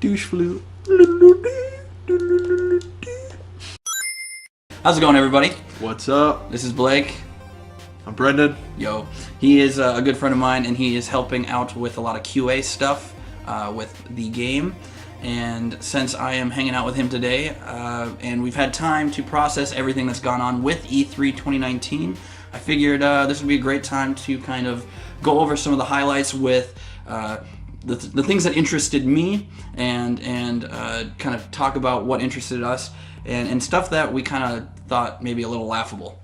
douche flu. How's it going, everybody? What's up? This is Blake. I'm Brendan. Yo. He is a good friend of mine, and he is helping out with a lot of QA stuff with the game. And since I am hanging out with him today, and we've had time to process everything that's gone on with E3 2019, I figured this would be a great time to kind of go over some of the highlights with the things that interested me, and kind of talk about what interested us, and stuff that we kind of thought maybe a little laughable.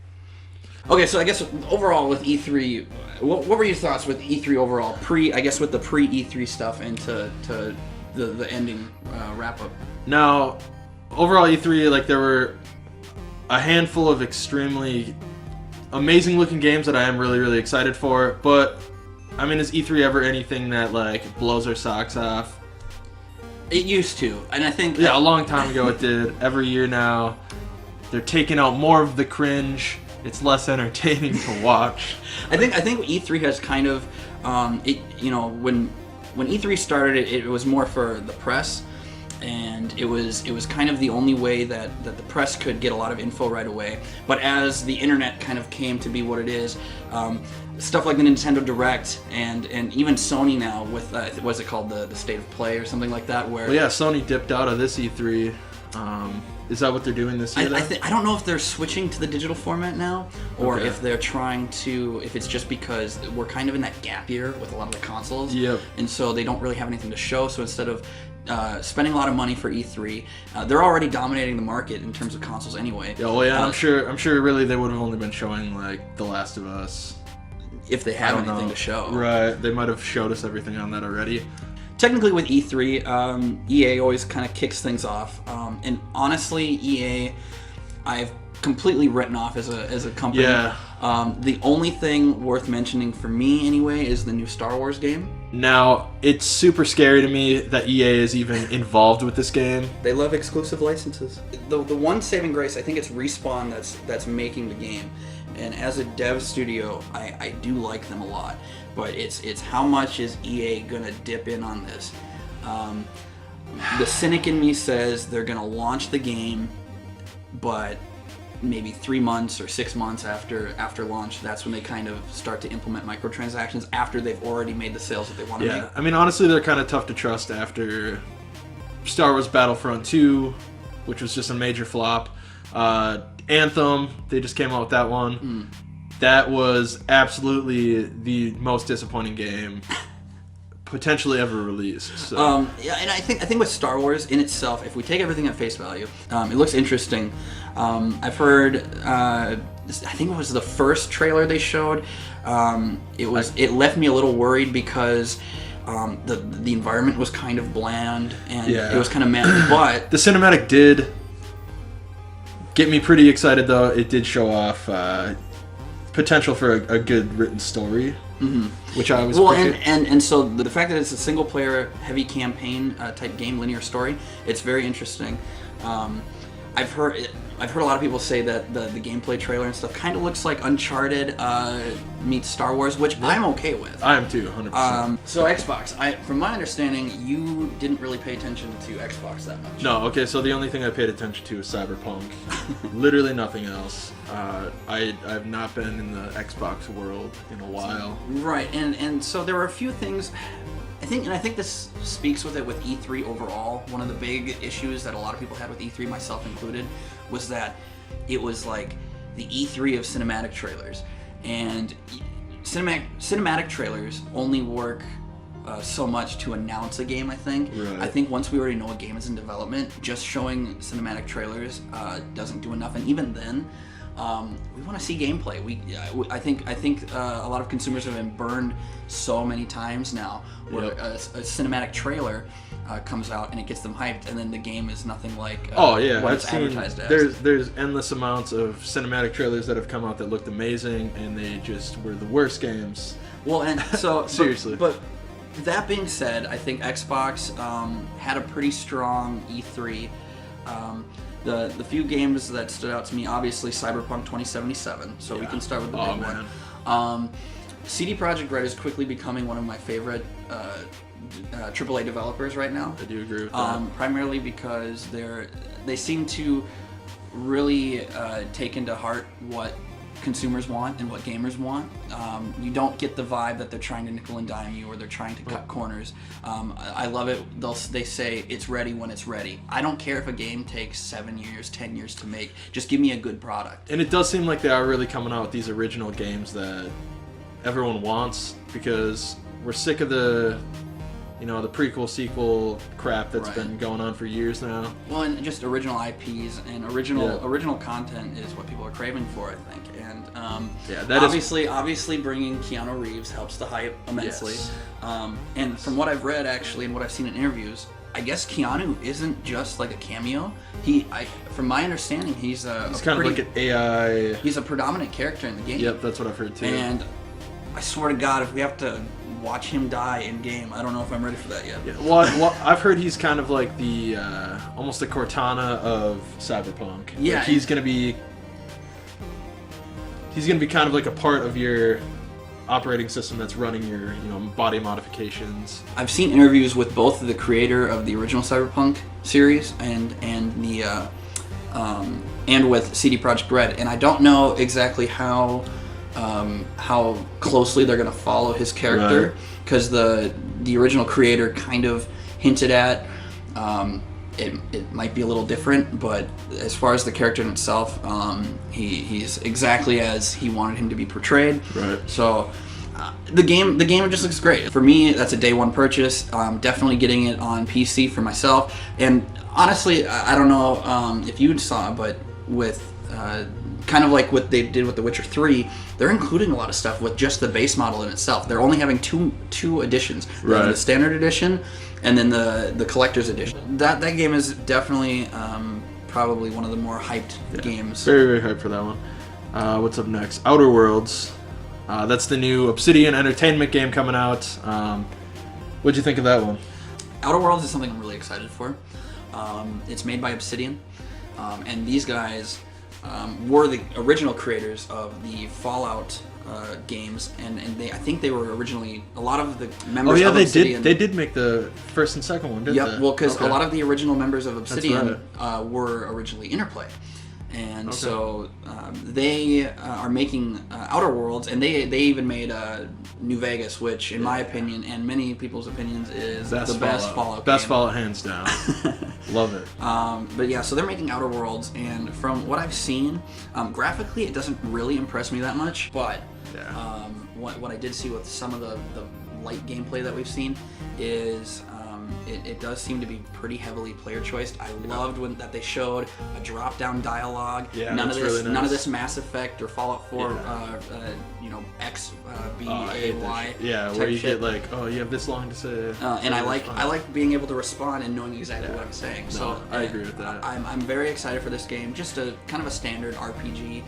Okay, so I guess overall with E3, what were your thoughts with E3 overall? With the pre-E3 stuff and to the ending wrap-up. Now, overall E3, like, there were a handful of extremely amazing-looking games that I am really, really excited for, but, I mean, is E3 ever anything that, like, blows our socks off? It used to, and I think... Yeah, a long time ago it did. Every year now, they're taking out more of the cringe. It's less entertaining to watch. I think E3 has kind of, when E3 started, it was more for the press, and it was kind of the only way that the press could get a lot of info right away. But as the internet kind of came to be what it is, stuff like the Nintendo Direct and even Sony now with what's it called, the State of Play or something like that, where... Well, yeah, Sony dipped out of this E3. Is that what they're doing this year? I don't know if they're switching to the digital format now, or if they're trying to, if it's just because we're kind of in that gap year with a lot of the consoles. Yep. And so they don't really have anything to show, so instead of spending a lot of money for E3, they're already dominating the market in terms of consoles anyway. Yeah, well, yeah, I'm sure really they would have only been showing, like, The Last of Us. If they had anything to show. Right, they might have showed us everything on that already. Technically with E3, EA always kind of kicks things off, and honestly, EA, I've completely written off as a company. Yeah. The only thing worth mentioning for me, anyway, is the new Star Wars game. Now, it's super scary to me that EA is even involved with this game. They love exclusive licenses. The one saving grace, I think it's Respawn that's making the game, and as a dev studio, I do like them a lot. But it's how much is EA gonna dip in on this? The cynic in me says they're gonna launch the game, but maybe 3 months or 6 months after launch, that's when they kind of start to implement microtransactions after they've already made the sales that they want to make. Yeah, I mean, honestly, they're kind of tough to trust after Star Wars Battlefront 2, which was just a major flop. Anthem, they just came out with that one. That was absolutely the most disappointing game potentially ever released. So. Yeah, and I think with Star Wars in itself, if we take everything at face value, it looks interesting. I've heard, I think it was the first trailer they showed. It left me a little worried because the environment was kind of bland and it was kind of meh. But the cinematic did get me pretty excited, though. It did show off potential for a good written story, which I was and so the fact that it's a single player heavy campaign type game, linear story, it's very interesting. I've heard a lot of people say that the gameplay trailer and stuff kind of looks like Uncharted meets Star Wars, which I'm okay with. I am too, 100%. So Xbox, from my understanding, you didn't really pay attention to Xbox that much. No, okay, so the only thing I paid attention to is Cyberpunk. Literally nothing else. I've not been in the Xbox world in a while. Right, and so there were a few things. I think this speaks with it with E3 overall. One of the big issues that a lot of people had with E3, myself included, was that it was like the E3 of cinematic trailers. And cinematic trailers only work so much to announce a game, I think. Right. I think once we already know a game is in development, just showing cinematic trailers doesn't do enough. And even then, we want to see gameplay. I think a lot of consumers have been burned so many times now, where a cinematic trailer comes out and it gets them hyped, and then the game is nothing like what it's advertised as. There's endless amounts of cinematic trailers that have come out that looked amazing, and they just were the worst games. Well, and so seriously, but that being said, I think Xbox had a pretty strong E3. The few games that stood out to me, obviously Cyberpunk 2077, so we can start with the big one. CD Projekt Red is quickly becoming one of my favorite AAA developers right now. I do agree with that. Primarily because they seem to really take into heart what consumers want and what gamers want. You don't get the vibe that they're trying to nickel and dime you or they're trying to cut corners. I love it. They say it's ready when it's ready. I don't care if a game takes 7 years, 10 years to make. Just give me a good product. And it does seem like they are really coming out with these original games that everyone wants, because we're sick of the prequel, sequel crap that's been going on for years now. Well, and just original IPs and original content is what people are craving for, I think. And obviously bringing Keanu Reeves helps the hype immensely. Yes. And from what I've read, actually, and what I've seen in interviews, I guess Keanu isn't just like a cameo. From my understanding, he's kind of like an AI. He's a predominant character in the game. Yep, that's what I've heard too. And I swear to God, if we have to watch him die in game, I don't know if I'm ready for that yet. Yeah. Well, I've heard he's kind of like the almost the Cortana of Cyberpunk. Yeah, like he's gonna be kind of like a part of your operating system that's running your body modifications. I've seen interviews with both the creator of the original Cyberpunk series and with CD Projekt Red, and I don't know exactly how closely they're going to follow his character, because the original creator kind of hinted at it might be a little different, but as far as the character in itself, he's exactly as he wanted him to be portrayed. Right. So the game just looks great. For me, that's a day one purchase. Definitely getting it on PC for myself. And honestly, I don't know if you saw, but with kind of like what they did with The Witcher 3, they're including a lot of stuff with just the base model in itself. They're only having two editions. Right. The standard edition and then the collector's edition. That game is definitely probably one of the more hyped games. Very, very hyped for that one. What's up next? Outer Worlds. That's the new Obsidian Entertainment game coming out. What'd you think of that one? Outer Worlds is something I'm really excited for. It's made by Obsidian, and these guys were the original creators of the Fallout games, and I think they were originally a lot of the members of Obsidian. They did make the first and second one, didn't they? Yep, well, because a lot of the original members of Obsidian were originally Interplay. And so they are making Outer Worlds, and they even made New Vegas, which in my opinion and many people's opinions is the best Fallout game. Best Fallout hands down. Love it. But yeah, so they're making Outer Worlds, and from what I've seen, graphically it doesn't really impress me that much, but what I did see with some of the light gameplay that we've seen is it does seem to be pretty heavily player choiced. I loved that they showed a drop-down dialogue. Yeah, none of this, really nice. None of this Mass Effect or Fallout 4, X, B, A, Y. Yeah, where you get like, you have this long to say. And I like being able to respond and knowing exactly what I'm saying. No, so I agree with that. I'm very excited for this game. Just a kind of a standard RPG.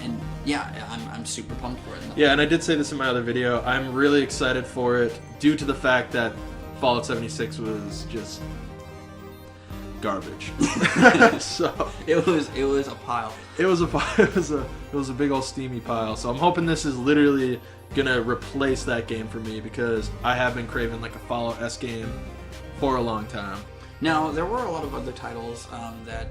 And yeah, I'm super pumped for it. Yeah, and I did say this in my other video. I'm really excited for it due to the fact that Fallout 76 was just garbage. So it was a pile. It was a big old steamy pile. So I'm hoping this is literally gonna replace that game for me, because I have been craving like a Fallout S game for a long time. Now, there were a lot of other titles that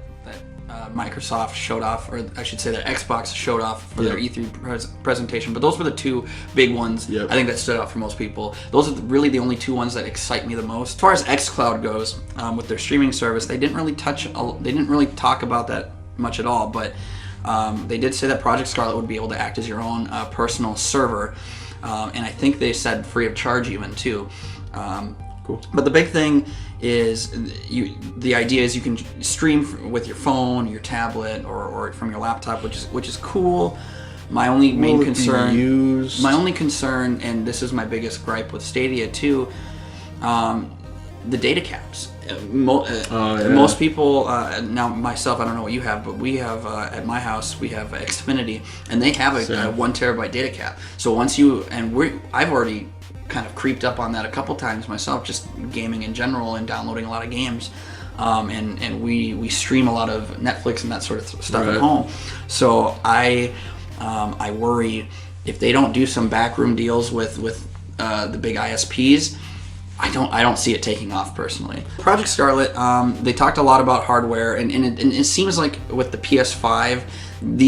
Microsoft showed off, or I should say that Xbox showed off for their E3 presentation, but those were the two big ones I think that stood out for most people. Those are really the only two ones that excite me the most. As far as xCloud goes, with their streaming service, they didn't really talk about that much at all, but they did say that Project Scarlet would be able to act as your own personal server, and I think they said free of charge even too. Cool. But the big thing is the idea is you can stream with your phone, your tablet, or from your laptop, which is cool. My only concern, and this is my biggest gripe with Stadia too, the data caps. Most people, now myself, I don't know what you have, but we have at my house we have Xfinity, and they have a 1 terabyte data cap. So once I've already kind of creeped up on that a couple times myself, just gaming in general and downloading a lot of games, and we stream a lot of Netflix and that sort of stuff at home. So I worry if they don't do some backroom deals with the big ISPs, I don't see it taking off personally. Project Scarlet, they talked a lot about hardware, and it seems like with the PS5,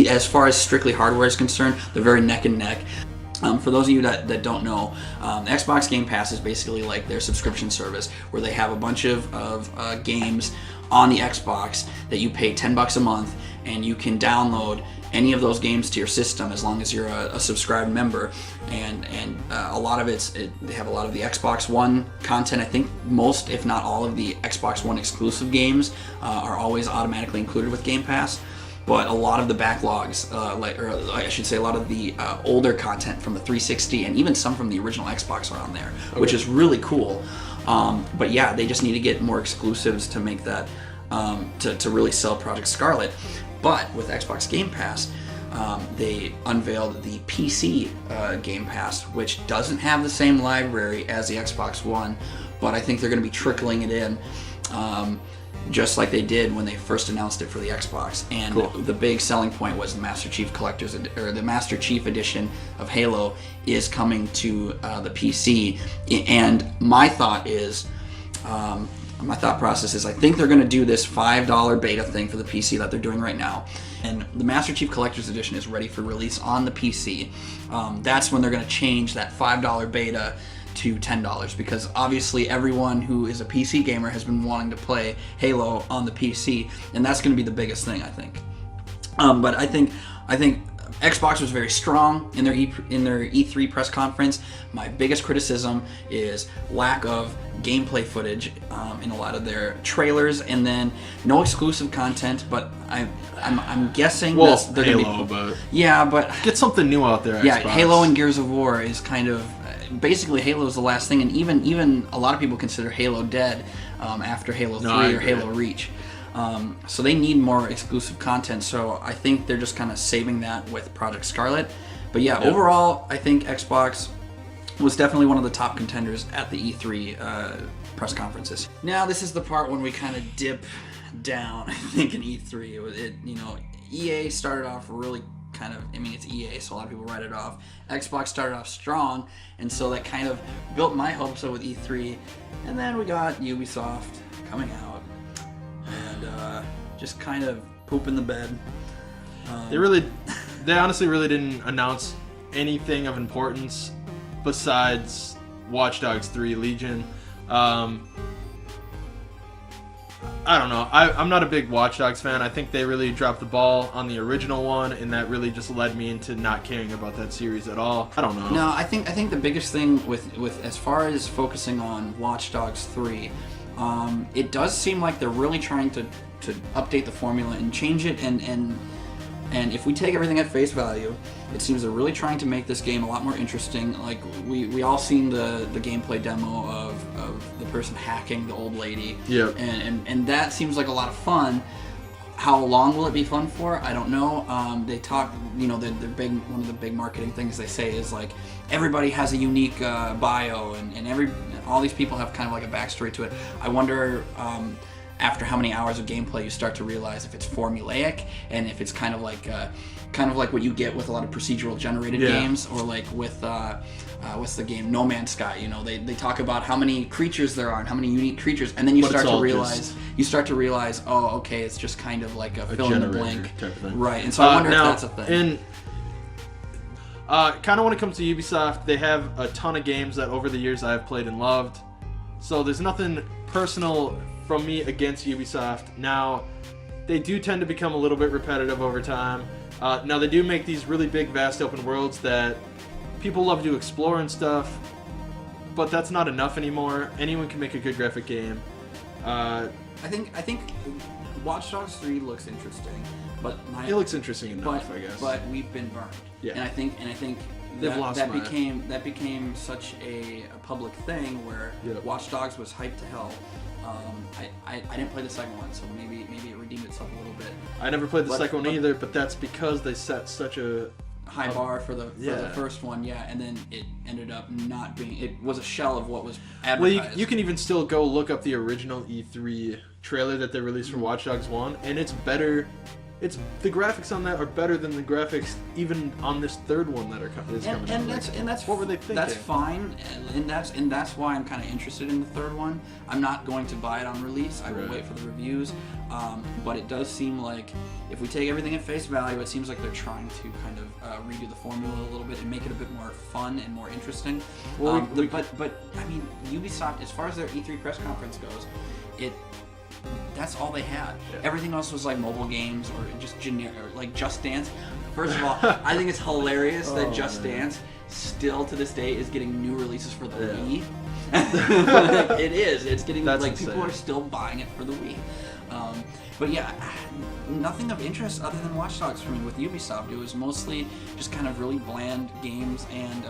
as far as strictly hardware is concerned, they're very neck and neck. For those of you that don't know, the Xbox Game Pass is basically like their subscription service where they have a bunch of games on the Xbox that you pay $10 a month, and you can download any of those games to your system as long as you're a subscribed member. And a lot of they have a lot of the Xbox One content. I think most, if not all, of the Xbox One exclusive games are always automatically included with Game Pass. But a lot of the backlogs, or I should say a lot of the older content from the 360 and even some from the original Xbox are on there, which is really cool. But yeah, they just need to get more exclusives to make that, to really sell Project Scarlet. But with Xbox Game Pass, they unveiled the PC Game Pass, which doesn't have the same library as the Xbox One, but I think they're going to be trickling it in. Just like they did when they first announced it for the Xbox. And the big selling point was the Master Chief the Master Chief Edition of Halo is coming to the PC. And my thought process is I think they're going to do this $5 beta thing for the PC that they're doing right now. And the Master Chief Collector's Edition is ready for release on the PC. That's when they're going to change that $5 beta to $10, because obviously everyone who is a PC gamer has been wanting to play Halo on the PC, and that's going to be the biggest thing, I think. But I think Xbox was very strong in their E3 press conference. My biggest criticism is lack of gameplay footage in a lot of their trailers, and then no exclusive content. But I'm guessing they're Halo, gonna be, but get something new out there. Yeah, Xbox. Halo and Gears of War is kind of. Basically, Halo is the last thing, and even a lot of people consider Halo dead after Halo 3 or Halo Reach. So they need more exclusive content, so I think they're just kind of saving that with Project Scarlet. But yeah, overall, I think Xbox was definitely one of the top contenders at the E3 press conferences. Now, this is the part when we kind of dip down, I think, in E3. EA started off really it's EA, so a lot of people write it off. Xbox started off strong, and so that kind of built my hopes up with E3. And then we got Ubisoft coming out and just kind of pooping the bed. They honestly really didn't announce anything of importance besides Watch Dogs 3 Legion. I don't know. I'm not a big Watch Dogs fan. I think they really dropped the ball on the original one, and that really just led me into not caring about that series at all. I don't know. No, I think the biggest thing with as far as focusing on Watch Dogs 3, it does seem like they're really trying to update the formula and change it, and if we take everything at face value, it seems they're really trying to make this game a lot more interesting. Like we all seen the gameplay demo of the person hacking the old lady. Yeah. And that seems like a lot of fun. How long will it be fun for? I don't know. They talk, one of the big marketing things they say is like everybody has a unique bio, and all these people have kind of like a backstory to it. I wonder. After how many hours of gameplay, you start to realize if it's formulaic and if it's kind of like what you get with a lot of procedural generated games, or like with what's the game No Man's Sky. They talk about how many creatures there are and how many unique creatures, and then you start to realize, oh, okay, it's just kind of like a fill in the blank type of thing. Right? And so I wonder if that's a thing. Kind of when it comes to Ubisoft, they have a ton of games that over the years I have played and loved. So there's nothing personal from me against Ubisoft. Now, they do tend to become a little bit repetitive over time. Now, they do make these really big, vast open worlds that people love to explore and stuff, but that's not enough anymore. Anyone can make a good graphic game. I think Watch Dogs 3 looks interesting, but it looks interesting enough, I guess. But we've been burned. Yeah. And I think that became such a public thing where Watch Dogs was hyped to hell. I didn't play the second one, so maybe it redeemed itself a little bit. I never played the second one either, but that's because they set such a high bar for the first one, and then it ended up not being. It was a shell of what was advertised. Well, you can even still go look up the original E3 trailer that they released for Watch Dogs 1, and it's better it's the graphics on that are better than the graphics even on this third one that is coming. And that's what were they thinking? That's fine, and that's why I'm kind of interested in the third one. I'm not going to buy it on release. I will wait for the reviews. But it does seem like if we take everything at face value, it seems like they're trying to kind of redo the formula a little bit and make it a bit more fun and more interesting. Well, but I mean, Ubisoft, as far as their E3 press conference goes, that's all they had. Yeah. Everything else was like mobile games or just generic, or like Just Dance. First of all, I think it's hilarious that Just Dance still to this day is getting new releases for the Wii. It is. It's getting people are still buying it for the Wii. But yeah, nothing of interest other than Watch Dogs for me with Ubisoft. It was mostly just kind of really bland games and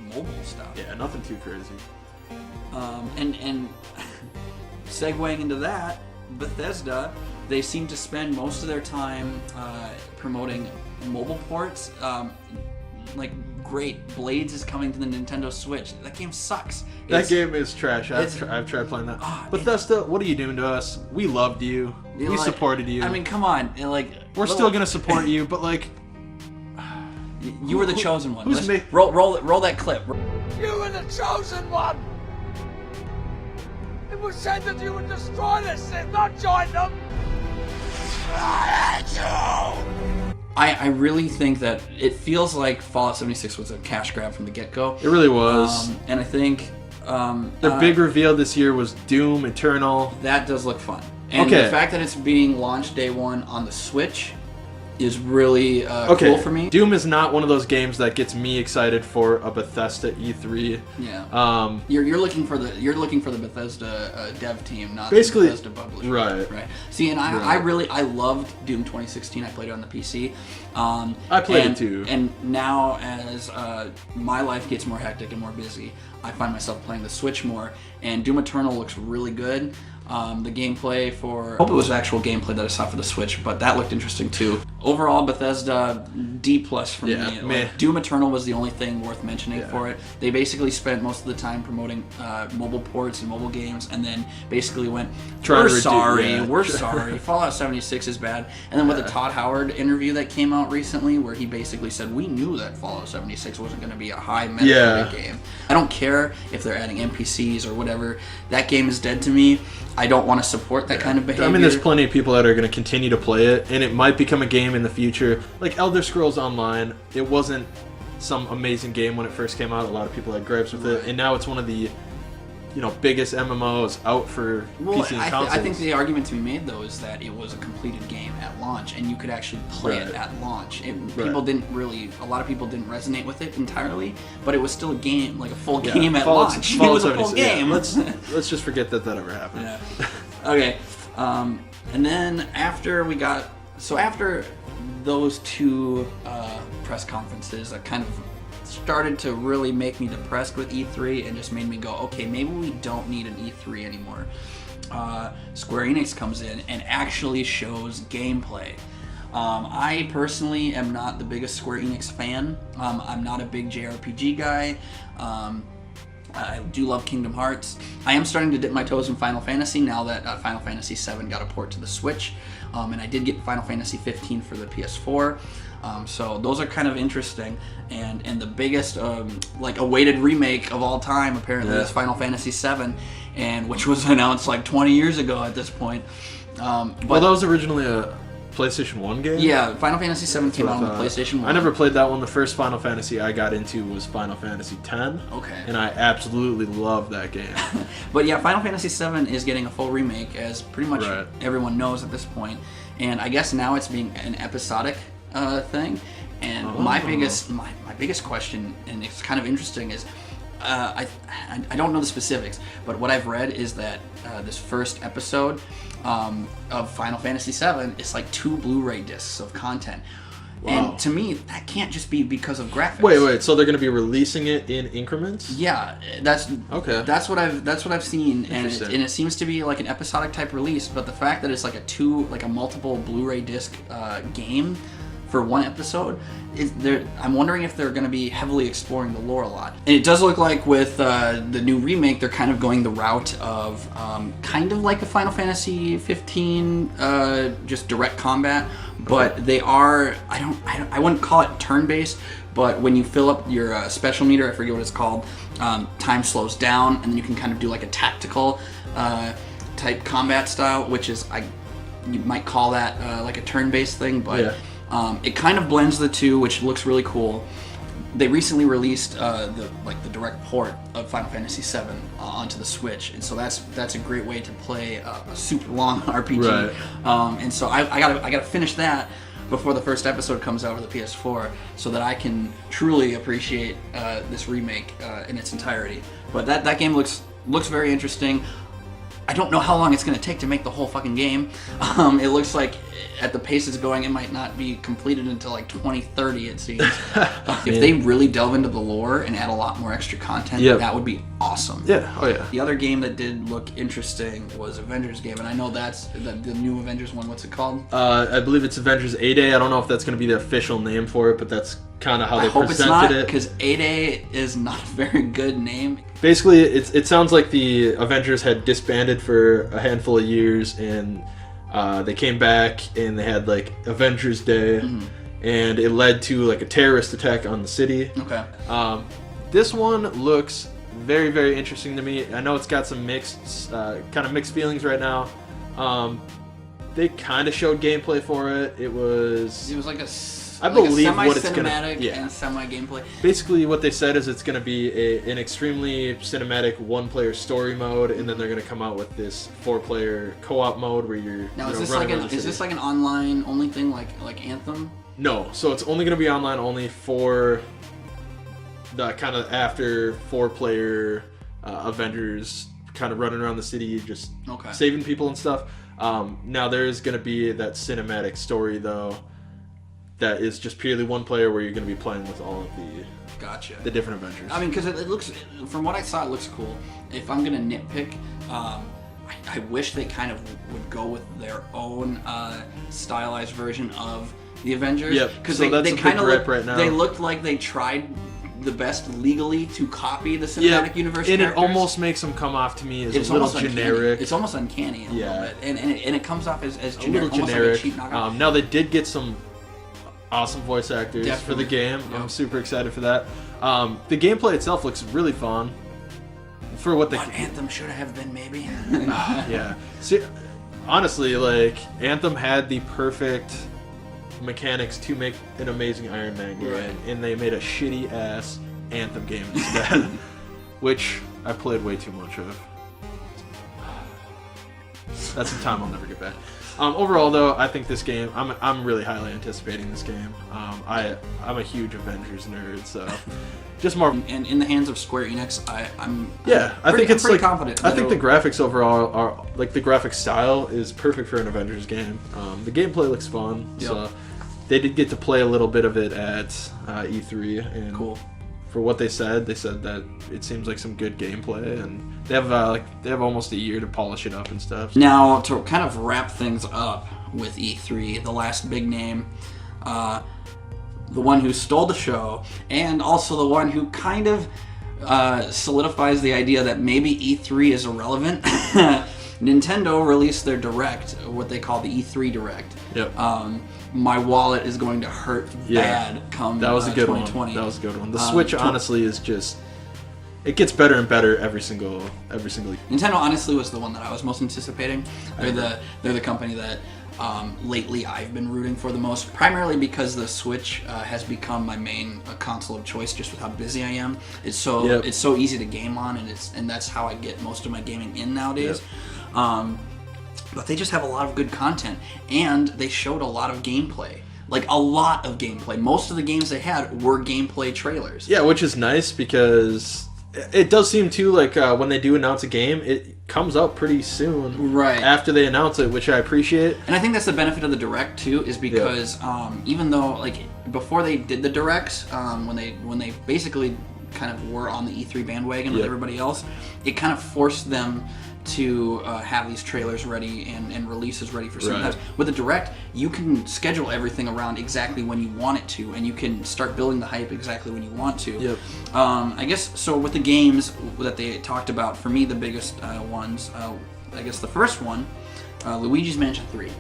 mobile stuff. Yeah, nothing too crazy. And segueing into that, Bethesda, they seem to spend most of their time promoting mobile ports. Like, great, Blades is coming to the Nintendo Switch. That game sucks. That game is trash. I've tried playing that. Bethesda, what are you doing to us? We loved you. We supported you. I mean, come on. We're still going to support you, but you were the chosen one. Who's me? Roll that clip. You were the chosen one! It was said that you would destroy this and not join them! I hate you! I really think that it feels like Fallout 76 was a cash grab from the get-go. It really was. And I think... their big reveal this year was Doom Eternal. That does look fun. And the fact that it's being launched day one on the Switch is really cool for me. Doom is not one of those games that gets me excited for a Bethesda E3. Yeah. You're looking for the Bethesda dev team, not the Bethesda publisher. Right. See, and I loved Doom 2016. I played it on the PC. I played it too. And now as my life gets more hectic and more busy, I find myself playing the Switch more. And Doom Eternal looks really good. The gameplay I hope it was actual gameplay that I saw for the Switch, but that looked interesting too. Overall, Bethesda, D+ for me. Doom Eternal was the only thing worth mentioning for it. They basically spent most of the time promoting mobile ports and mobile games, and then basically went, we're sorry, Fallout 76 is bad. And then with the Todd Howard interview that came out recently, where he basically said, we knew that Fallout 76 wasn't going to be a high Metacritic game. I don't care if they're adding NPCs or whatever. That game is dead to me. I don't want to support that kind of behavior. I mean, there's plenty of people that are going to continue to play it, and it might become a game in the future. Like Elder Scrolls Online, it wasn't some amazing game when it first came out. A lot of people had gripes with it, and now it's one of the biggest MMOs out for PC and consoles. I think the argument to be made, though, is that it was a completed game at launch, and you could actually play it at launch. A lot of people didn't resonate with it entirely, but it was still a game, like a full game at launch. It was a full game. Let's just forget that ever happened. Yeah. Okay. And then after those two press conferences that kind of started to really make me depressed with E3 and just made me go, okay, maybe we don't need an E3 anymore. Square Enix comes in and actually shows gameplay. I personally am not the biggest Square Enix fan. I'm not a big JRPG guy. I do love Kingdom Hearts. I am starting to dip my toes in Final Fantasy now that Final Fantasy VII got a port to the Switch. And I did get Final Fantasy 15 for the PS4. So those are kind of interesting, and the biggest awaited remake of all time apparently is Final Fantasy VII, and which was announced like 20 years ago at this point. But that was originally a PlayStation 1 game? Yeah, Final Fantasy VII came out on the PlayStation 1. I never played that one. The first Final Fantasy I got into was Final Fantasy X. Okay. And I absolutely love that game. But yeah, Final Fantasy VII is getting a full remake, as pretty much everyone knows at this point. And I guess now it's being an episodic thing. And my biggest question, and it's kind of interesting, is I don't know the specifics, but what I've read is that this first episode of Final Fantasy VII is like 2 Blu-ray discs of content. Wow. And to me, that can't just be because of graphics. Wait, so they're going to be releasing it in increments? Yeah, that's what I've seen, and it seems to be like an episodic type release. But the fact that it's like a multiple Blu-ray disc game for one episode. I'm wondering if they're going to be heavily exploring the lore a lot. And it does look like with the new remake, they're kind of going the route of kind of like a Final Fantasy 15, just direct combat. But they are, I wouldn't call it turn-based, but when you fill up your special meter, I forget what it's called, time slows down, and then you can kind of do like a tactical type combat style, which is, you might call that like a turn-based thing, but it kind of blends the two, which looks really cool. They recently released the direct port of Final Fantasy VII onto the Switch, and so that's a great way to play a super long RPG. Right. And so I gotta finish that before the first episode comes out for the PS4, so that I can truly appreciate this remake in its entirety. But that game looks very interesting. I don't know how long it's going to take to make the whole fucking game. It looks like at the pace it's going, it might not be completed until like 2030, it seems. If they really delve into the lore and add a lot more extra content, that would be awesome. Yeah, oh yeah. The other game that did look interesting was Avengers game, and I know that's the new Avengers one. What's it called? I believe it's Avengers A-Day. I don't know if that's going to be the official name for it, but that's kind of how they presented it. I hope it's not, because A-Day is not a very good name. Basically, it sounds like the Avengers had disbanded for a handful of years, and they came back and they had like Avengers Day, and it led to like a terrorist attack on the city. Okay. This one looks very, very interesting to me. I know it's got some mixed feelings right now. They kind of showed gameplay for it. It was like I believe what it's gonna and semi-gameplay. Basically, what they said is it's gonna be an extremely cinematic one-player story mode, and then they're gonna come out with this 4-player co-op mode where you're now. Is this like an online only thing like Anthem? No, so it's only gonna be online only for the kind of after 4-player Avengers kind of running around the city, just saving people and stuff. Now there is gonna be that cinematic story though. That is just purely one player where you're going to be playing with all of the different Avengers. I mean, because it looks, from what I saw, it looks cool. If I'm going to nitpick, I wish they kind of would go with their own stylized version of the Avengers. Yep. Because so they kind of look, right now. They looked like they tried the best legally to copy the cinematic universe and characters. it almost makes them come off to me as a little generic. It's almost uncanny a little bit. And it comes off as generic, a little generic. Almost like a cheap knockoff. Now they did get some awesome voice actors for the game. Yep. I'm super excited for that. The gameplay itself looks really fun. For what Anthem should have been, maybe. Yeah. See, honestly, like Anthem had the perfect mechanics to make an amazing Iron Man game, and they made a shitty ass Anthem game instead, which I played way too much of. That's some time I'll never get back. Overall, though, I think this game, I'm really highly anticipating this game. I'm a huge Avengers nerd, so just more. And in the hands of Square Enix, I'm pretty confident. I think the graphics overall are like the graphic style is perfect for an Avengers game. The gameplay looks fun, so they did get to play a little bit of it at E3, and cool. For what they said that it seems like some good gameplay, and they have almost a year to polish it up and stuff. Now, to kind of wrap things up with E3, the last big name, the one who stole the show, and also the one who kind of solidifies the idea that maybe E3 is irrelevant. Nintendo released their Direct, what they call the E3 Direct. Yep. My wallet is going to hurt bad come 2020. That was a good one. The Switch, honestly, is just... It gets better and better every single year. Nintendo, honestly, was the one that I was most anticipating. They're the company that lately I've been rooting for the most, primarily because the Switch has become my main console of choice just with how busy I am. It's so easy to game on, and that's how I get most of my gaming in nowadays. Yep. But they just have a lot of good content, and they showed a lot of gameplay. Like, a lot of gameplay. Most of the games they had were gameplay trailers. Yeah, which is nice, because it does seem, too, like, when they do announce a game, it comes out pretty soon. Right. After they announce it, which I appreciate. And I think that's the benefit of the Direct, too, is because even though, like, before they did the Directs, when they basically kind of were on the E3 bandwagon with everybody else, it kind of forced them to have these trailers ready and releases ready for certain Right. times. With the Direct, you can schedule everything around exactly when you want it to, and you can start building the hype exactly when you want to. Yep. I guess, so with the games that they talked about, for me, the biggest ones, I guess the first one, Luigi's Mansion 3.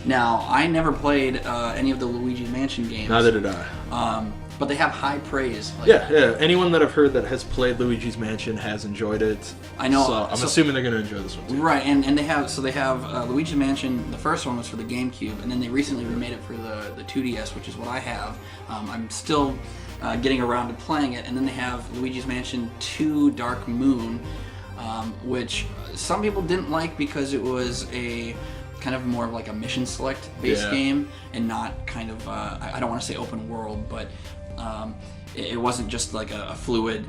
Now, I never played any of the Luigi's Mansion games. Neither did I. But they have high praise. Like, Yeah. Anyone that I've heard that has played Luigi's Mansion has enjoyed it. I know. So I'm assuming they're going to enjoy this one too. Right, and they have Luigi's Mansion. The first one was for the GameCube, and then they recently remade it for the 2DS, which is what I have. I'm still getting around to playing it, and then they have Luigi's Mansion 2 Dark Moon, which some people didn't like because it was a kind of more of like a mission select based game, and not kind of I don't want to say open world, but it wasn't just like a fluid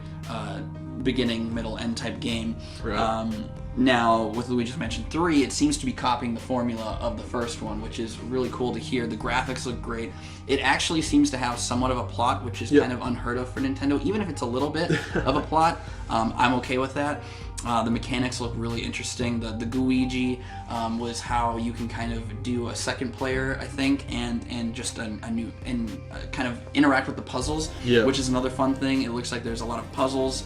beginning, middle, end type game. Right. Now with Luigi's Mansion 3, it seems to be copying the formula of the first one, which is really cool to hear. The graphics look great. It actually seems to have somewhat of a plot, which is kind of unheard of for Nintendo. Even if it's a little bit of a plot, I'm okay with that. The mechanics look really interesting. The Gooigi was how you can kind of do a second player, I think, and just a new and kind of interact with the puzzles, which is another fun thing. It looks like there's a lot of puzzles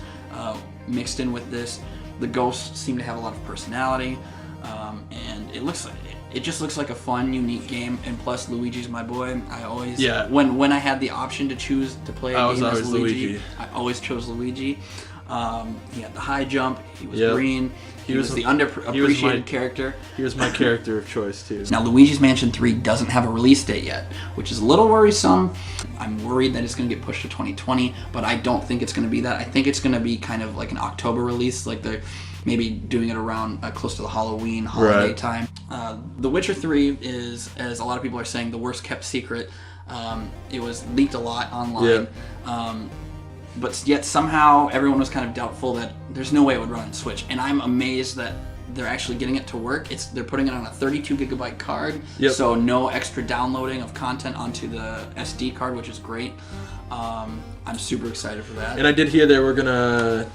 mixed in with this. The ghosts seem to have a lot of personality, and it just looks like a fun, unique game. And plus, Luigi's my boy. I always when I had the option to choose to play a game as Luigi, I always chose Luigi. He had the high jump. He was green. He was the underappreciated character. He was my character of choice too. Now, Luigi's Mansion 3 doesn't have a release date yet, which is a little worrisome. I'm worried that it's going to get pushed to 2020, but I don't think it's going to be that. I think it's going to be kind of like an October release, like they're maybe doing it around close to the Halloween holiday time. The Witcher 3 is, as a lot of people are saying, the worst kept secret. It was leaked a lot online. But yet somehow everyone was kind of doubtful that there's no way it would run on Switch. And I'm amazed that they're actually getting it to work. They're putting it on a 32 gigabyte card, so no extra downloading of content onto the SD card, which is great. I'm super excited for that. And I did hear they were gonna,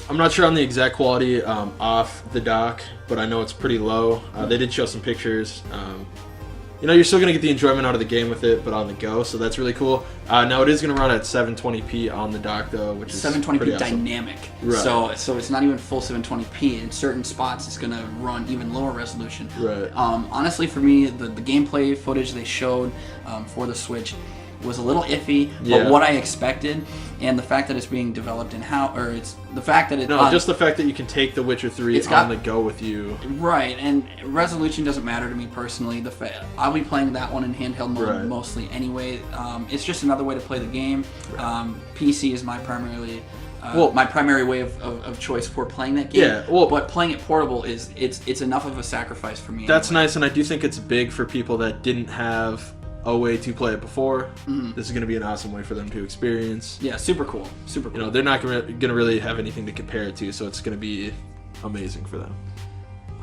I'm not sure on the exact quality off the dock, but I know it's pretty low. They did show some pictures. You're still going to get the enjoyment out of the game with it, but on the go, so that's really cool. Now, it is going to run at 720p on the dock, though, which is 720p pretty awesome. Dynamic. Right. So it's not even full 720p. In certain spots, it's going to run even lower resolution. Right. Honestly, for me, the gameplay footage they showed for the Switch was a little iffy, but what I expected, and the fact that it's being developed just the fact that you can take The Witcher 3 on the go with you. Right, and resolution doesn't matter to me personally. I'll be playing that one in handheld mode mostly anyway. It's just another way to play the game. PC is my primary way of choice for playing that game. Yeah, but playing it portable it's enough of a sacrifice for me. That's nice, and I do think it's big for people that didn't have a way to play it before. This is going to be an awesome way for them to experience. Yeah, super cool. They're not going to really have anything to compare it to, so it's going to be amazing for them.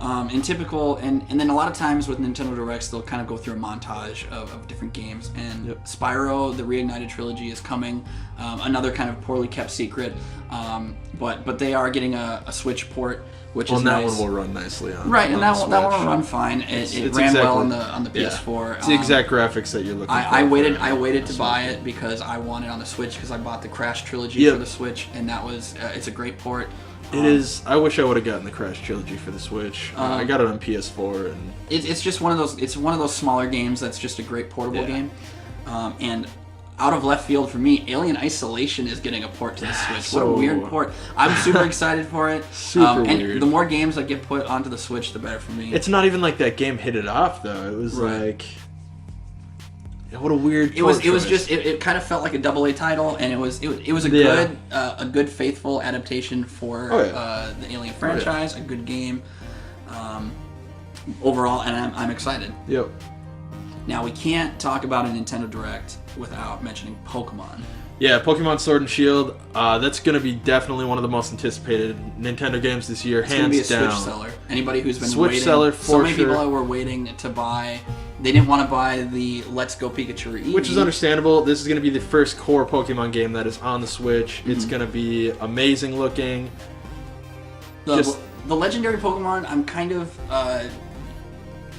And then a lot of times with Nintendo Directs, they'll kind of go through a montage of different games. And Spyro, the Reignited Trilogy, is coming. Another kind of poorly kept secret. But they are getting a Switch port, which is nice. That one will run nicely on. Right, and that one will run fine. It ran well on the PS4. It's the exact graphics that you're looking for. I waited to buy it because I want it on the Switch because I bought the Crash Trilogy for the Switch, and that was it's a great port. It is. I wish I would have gotten the Crash Trilogy for the Switch. I got it on PS4, and it's just one of those. It's one of those smaller games that's just a great portable game. And out of left field for me, Alien Isolation is getting a port to the Switch. What a weird port! I'm super excited for it. Super weird. And the more games that get put onto the Switch, the better for me. It's not even like that game hit it off though. It was like. What a weird. It was just. It kind of felt like a AA title, and it was a good faithful adaptation for the Alien franchise. A good game, overall, and I'm excited. Yep. Now we can't talk about a Nintendo Direct without mentioning Pokemon. Yeah, Pokemon Sword and Shield. That's going to be definitely one of the most anticipated Nintendo games this year, hands down. It's going to be a Switch seller. Anybody who's been waiting. Switch seller for so many people were waiting to buy. They didn't want to buy the Let's Go Pikachu or Eevee. Which is understandable. This is going to be the first core Pokemon game that is on the Switch. It's going to be amazing looking. the legendary Pokemon, I'm kind of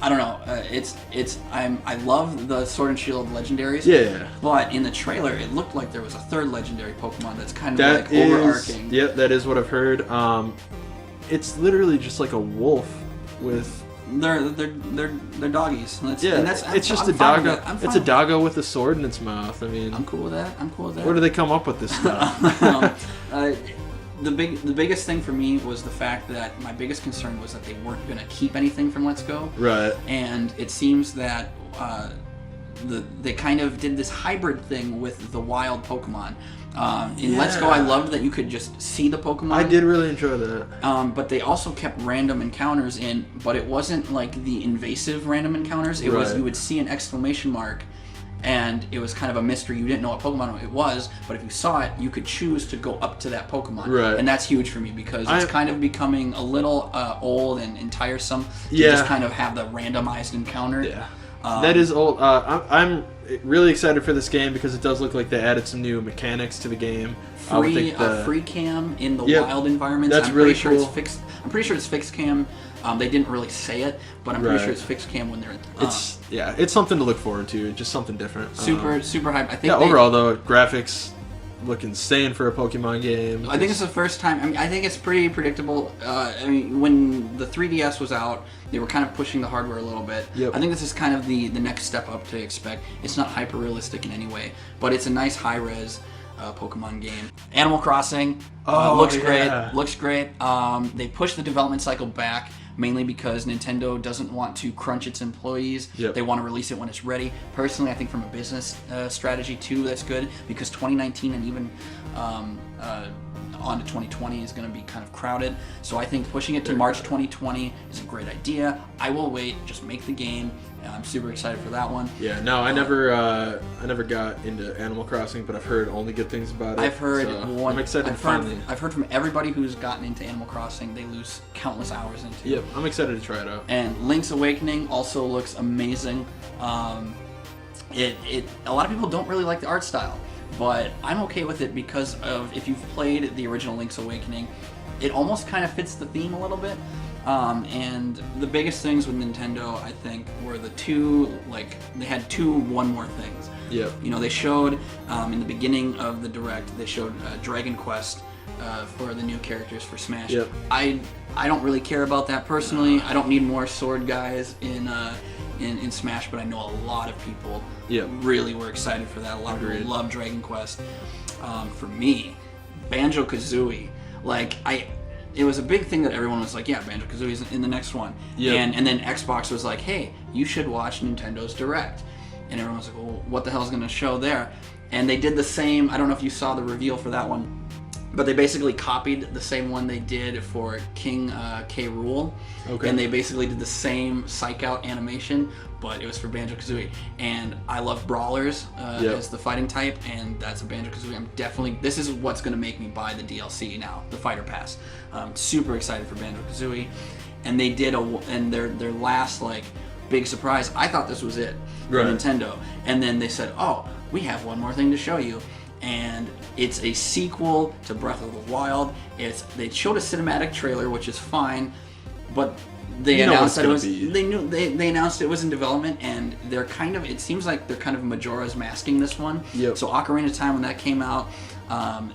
I don't know. I love the Sword and Shield legendaries. Yeah. But in the trailer, it looked like there was a third legendary Pokemon that's kind of like overarching. Yep, that is what I've heard. It's literally just like a wolf with. They're doggies. It's just a doggo. It's a doggo with a sword in its mouth. I mean, I'm cool with that. Where do they come up with this stuff? The biggest thing for me was the fact that my biggest concern was that they weren't going to keep anything from Let's Go. Right. And it seems that they kind of did this hybrid thing with the wild Pokemon. In Let's Go, I loved that you could just see the Pokemon. I did really enjoy that. But they also kept random encounters in, but it wasn't like the invasive random encounters. It was you would see an exclamation mark, and it was kind of a mystery. You didn't know what Pokemon it was, but if you saw it, you could choose to go up to that Pokemon. Right. And that's huge for me because it's kind of becoming a little old and tiresome to just kind of have the randomized encounter. Yeah. That is old. I'm really excited for this game because it does look like they added some new mechanics to the game. Free cam in the wild environments. That's really cool. I'm pretty sure it's fixed cam. They didn't really say it, but I'm pretty sure it's fixed cam when they're. It's something to look forward to. Just something different. Super hype. I think. Overall though, graphics look insane for a Pokemon game. I think it's the first time. I mean, I think it's pretty predictable. I mean, when the 3DS was out, they were kind of pushing the hardware a little bit. Yep. I think this is kind of the next step up to expect. It's not hyper realistic in any way, but it's a nice high res Pokemon game. Animal Crossing looks great. Looks great. They pushed the development cycle back mainly because Nintendo doesn't want to crunch its employees. Yep. They want to release it when it's ready. Personally, I think from a business strategy too, that's good because 2019 and even on to 2020 is going to be kind of crowded. So I think pushing it to March 2020 is a great idea. I will wait. Just make the game. I'm super excited for that one. Yeah, no, I never got into Animal Crossing, but I've heard only good things about it. I've heard I'm excited to finally. I've heard from everybody who's gotten into Animal Crossing, they lose countless hours into it. Yep, I'm excited to try it out. And Link's Awakening also looks amazing. A lot of people don't really like the art style, but I'm okay with it because of if you've played the original Link's Awakening, it almost kind of fits the theme a little bit. And the biggest things with Nintendo, I think, were the two, they had one more things. Yep. You know, they showed, in the beginning of the Direct, they showed Dragon Quest for the new characters for Smash. Yep. I don't really care about that personally. No. I don't need more sword guys in Smash, but I know a lot of people really were excited for that. A lot of people love Dragon Quest. For me, Banjo-Kazooie, it was a big thing that everyone was like, yeah, Banjo-Kazooie's in the next one. Yep. And then Xbox was like, hey, you should watch Nintendo's Direct. And everyone was like, well, what the hell is going to show there? And they did the same, I don't know if you saw the reveal for that one, but they basically copied the same one they did for King K. Rool. Okay. And they basically did the same psych out animation, but it was for Banjo-Kazooie. And I love brawlers as the fighting type, and that's a Banjo-Kazooie. This is what's going to make me buy the DLC now, the Fighter Pass. I'm super excited for Banjo-Kazooie. And they did their last big surprise. I thought this was it for Nintendo. And then they said, oh, we have one more thing to show you. And it's a sequel to Breath of the Wild. They showed a cinematic trailer, which is fine, but they announced that it was. They announced it was in development, and it seems like they're kind of Majora's masking this one. Yep. So Ocarina of Time, when that came out,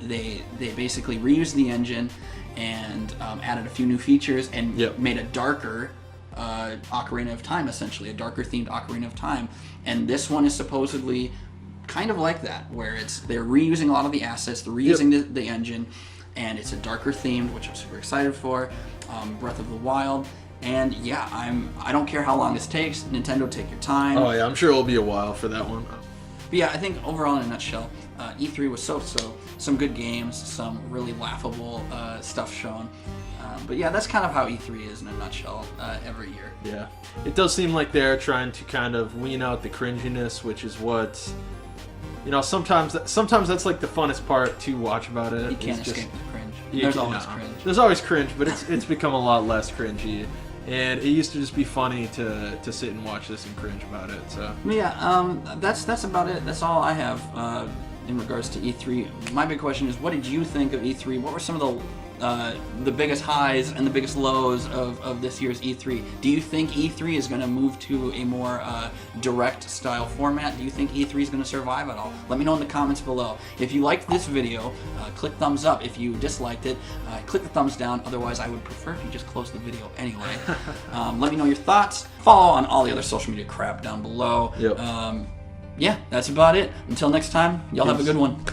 they basically reused the engine and added a few new features and made a darker Ocarina of Time, essentially a darker themed Ocarina of Time. And this one is supposedly kind of like that, where they're reusing a lot of the assets, they're reusing the engine, and it's a darker themed, which I'm super excited for. Breath of the Wild, and I don't care how long this takes. Nintendo, take your time. Oh yeah, I'm sure it'll be a while for that one. But yeah, I think overall, in a nutshell, E3 was so-so. Some good games, some really laughable stuff shown. But yeah, that's kind of how E3 is in a nutshell every year. Yeah, it does seem like they're trying to kind of wean out the cringiness, which is what. Sometimes that's like the funnest part to watch about it. You can't escape the cringe. There's always cringe. There's always cringe, but it's become a lot less cringy. And it used to just be funny to sit and watch this and cringe about it. So yeah, that's about it. That's all I have in regards to E3. My big question is, what did you think of E3? What were some of the the biggest highs and the biggest lows of this year's E3. Do you think E3 is going to move to a more direct style format? Do you think E3 is going to survive at all? Let me know in the comments below. If you liked this video, click thumbs up. If you disliked it, click the thumbs down. Otherwise, I would prefer if you just close the video anyway. Let me know your thoughts. Follow on all the other social media crap down below. Yep. Yeah, that's about it. Until next time, y'all have a good one.